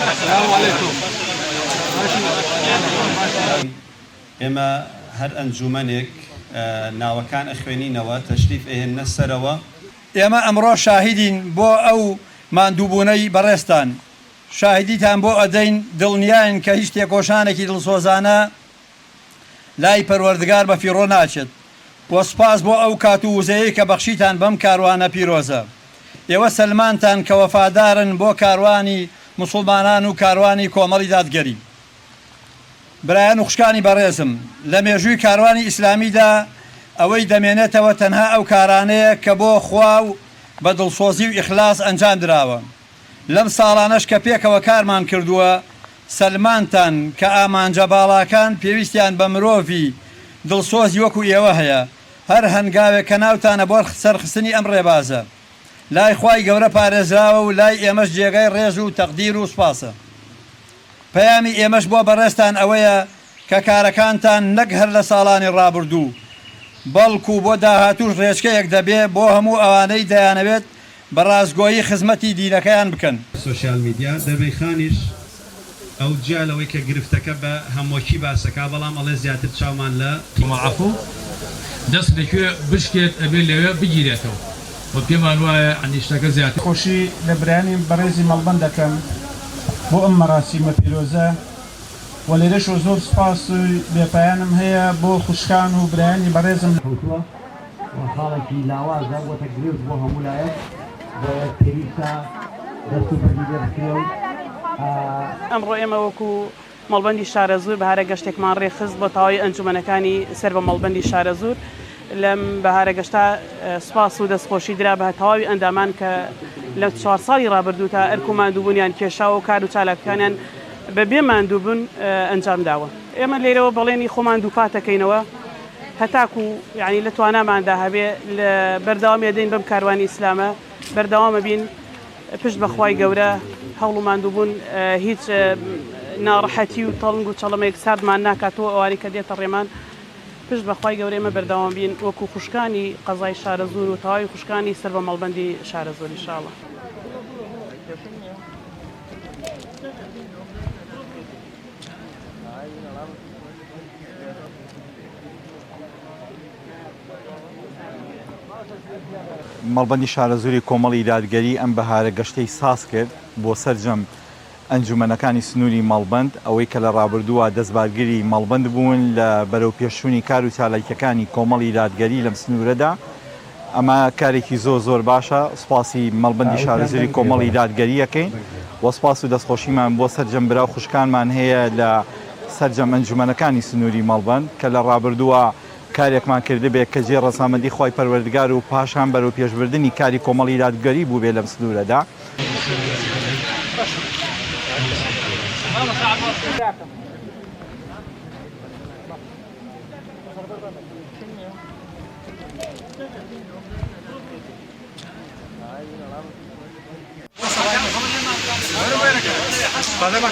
السلام عليكم. إما هر أنجومنك ناوكان أخوانينەوە تەشریف ئێهێنە سەرەوە. ئێمە ئەمڕۆ شاهیدین بۆ ئەو ماندووبوونەی بەڕێستان. شاهیدیتان بۆ ئەدەین دڵنیاین کە هیچ تێکۆشانێکی دڵسۆزانە لای پەروەردگار بە فیڕۆ ناچێت. وە سوپاس بۆ ئەو کات و وزەیەی کە بەخشیتان بەم کاروانە پیرۆزە. ئێوە سەلمانتان کە وەفادارن بۆ کاروانی موسڵمانان و کاروانی کۆمەڵی دادگەری. برایان و خوشکانی بەڕێزم، لە مێژووی کاروانی ئیسلامیدا ئەوەی دەمێنێتەوە تەنها ئەو کارانەیە کە بۆ خوا و بە دڵسۆزی و ئیخلاس ئەنجام درراوە. لەم ساڵانەش کە پێکەوە کارمان کردووە، سەلمانتان کە ئامانجە باڵاکان پێویستیان بە مرۆڤی دڵسۆزی وەکو ئێوە هەیە، هەر هەنگاوێک کە ناوتانە بۆ سەرخستنی ئەم ڕێبازە، لای خوای گەورە پارێزراوە و لای ئێمەش جێگەی ڕێز و تەقدیر و سوپاسە. پەیامی ئێمەش بۆ بەڕێستان ئەوەیە کە کارەکانتان نەک هەر لە ساڵانی ڕابردوو، بەڵکو بۆ داهاتوش ڕێچکەیەک دەبێ بۆ هەموو ئەوانەی دەیانەوێت بە ڕازگۆیی خزمەتی دینەکەیان بکەن. سوشیال میدیا دەربەی خانیش ئەو جیالەوەی کە گرفتەکە بە هەمووکی باسەکە، بەڵام ئەڵێ زیاتر چاومان لە مەعفو دەست لەکوێ بشکێت ئەبێ لەوێ بگیرێتەوە بۆ پێمان وایە ئەنیشتەکە زیاتر. خۆشی لە برانی بەڕێزی مەڵبەند دەکەم بۆ ئەم مەراسیمە پیرۆزە و لێرەش زۆر سپاس و بێپایانم هەیە بۆ خوشکان و برایانی بەڕێزم حوتووە خاڵێکی لاوازە بۆ تەگرێت بۆ هەمولایەت بۆ پێویستە دەست و بەدیدە بکرێ و ئەمڕۆ ئێمە وەکو مەڵبەندی شارە زوور بەهارە گەشتێکمان ڕێخست بۆ تاوای ئەنجومەنەکانی سەر بە مەڵبەندی شارە زوور. لەم بەهارە گەشتا سوپاس و دەستخۆشی درا بە تەواوی ئەندامان کە لە 4 ساڵی ڕابردوو تا ئەرک و ماندووبوونیان کێشا و کار و چالاکەکانیان بەبێ ماندووبوون ئەنجام داوە. ئێمە لێرەوە بەڵێنی خۆمان دووپاتەکەینەوە هەتاکو یعنی لە تواناماندا هەبێ لە بەردەوامی دەین بەم کاروانی ئیسلامە بەردەوامە بین پشت بەخوای گەورە هەوڵ و ماندووبوون هیچ ناڕەحەتی و تەڵنگ و چەڵەمێک ساردمان ناکاتەوە ئەوانی کە دێتە ڕێمان پشت بەخوای گەورە ئێمە بەردەوام بین وەکو خوشکانی قەزای شارە زوور و تەواوی خوشکانی سەر بە مەڵبەندی شارە زوور ئینشاءڵڵا. مەڵبەندی شارە زووری کۆمەڵی دادگەری ئەم بەهارە گەشتەی ساز کرد بۆ سەرجەم ئەنجومەنەکانی سنووری مەڵبەند، ئەوەی کە لە ڕابردووە دەستبارگیری مەڵبەند بوون لە بەرەو پێشوونی کار و چالاکیەکانی کۆمەڵی دادگەری لەم سنوورەدا. ئەمە کارێکی زۆر باشە. سوپاسی مەڵبەندی شارە زووری کۆمەڵی دادگەریەکەین و سوپاس و دەستخۆشیمان بۆ سەرجەم برا و خوشکانمان هەیە لە سەرجەم ئەنجومەنەکانی سنووری مەڵبەند کە لە ڕابردووە کارێکمان کرده بێ کە جێ ڕەسامەندی خۆی پەروەردگار و پاشان بەرەو پێشبردننی کاری کۆمەڵی دادگەری بوو بێ لەم سنوورەدا. سلام